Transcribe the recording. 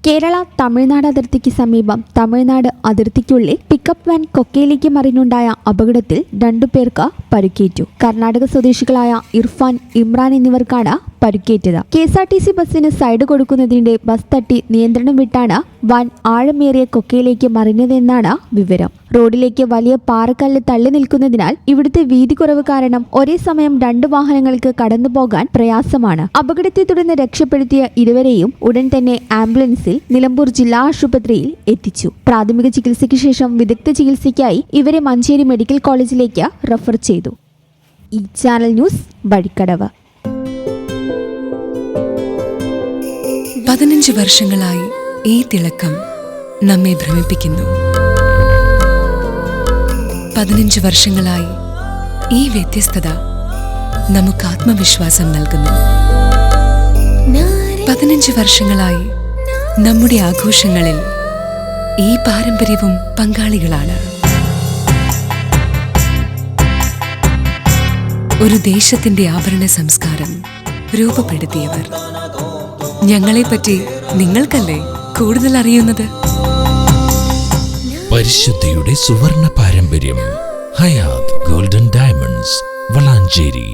കേരള തമിഴ്നാട് അതിർത്തിക്ക് സമീപം Tamil Nadu അതിർത്തിക്കുള്ളിൽ pickup van കൊക്കയിലേക്ക് മറിഞ്ഞുണ്ടായ അപകടത്തിൽ 2 പേർക്ക് പരിക്കേറ്റു. കർണാടക സ്വദേശികളായ ഇർഫാൻ, ഇമ്രാൻ എന്നിവർക്കാണ് പരിക്കേറ്റത്. KSRTC ബസ്സിന് സൈഡ് കൊടുക്കുന്നതിനിടെ ബസ് തട്ടി നിയന്ത്രണം വിട്ടാണ് വാൻ ആഴമേറിയ കൊക്കയിലേക്ക് മറിഞ്ഞതെന്നാണ് വിവരം. റോഡിലേക്ക് വലിയ പാറക്കല്ല് തള്ളി നിൽക്കുന്നതിനാൽ ഇവിടുത്തെ വീതി കുറവ് കാരണം ഒരേ സമയം 2 വാഹനങ്ങൾക്ക് കടന്നുപോകാൻ പ്രയാസമാണ്. അപകടത്തെ തുടർന്ന് രക്ഷപ്പെടുത്തിയ ഇരുവരെയും ഉടൻ തന്നെ ആംബുലൻസിൽ നിലമ്പൂർ ജില്ലാ ആശുപത്രിയിൽ എത്തിച്ചു. പ്രാഥമിക ചികിത്സയ്ക്ക് ശേഷം വിദഗ്ധ ചികിത്സയ്ക്കായി ഇവരെ മഞ്ചേരി മെഡിക്കൽ കോളേജിലേക്ക് റഫർ ചെയ്തു. ഈ ചാനൽ ന്യൂസ് വഴിക്കടവ്. 15 വർഷങ്ങളായി ഈ തിളക്കം നമ്മെ ഭ്രമിപ്പിക്കുന്നു. 15 വർഷങ്ങളായി ഈ വ്യത്യസ്തത നമുക്ക് ആത്മവിശ്വാസം നൽകുന്നു. 15 വർഷങ്ങളായി നമ്മുടെ ആഘോഷങ്ങളിൽ ഈ പാരമ്പര്യവും പങ്കാളികളാണ്. ഒരു ദേശത്തിന്റെ ആഭരണ സംസ്കാരം രൂപപ്പെടുത്തിയവർ. ഞങ്ങളെപ്പറ്റി നിങ്ങൾക്കല്ലേ കൂടുതൽ അറിയുന്നത്? പരിശുദ്ധിയുടെ സുവർണ പാരമ്പര്യം. Hayath golden diamonds, Valanchery.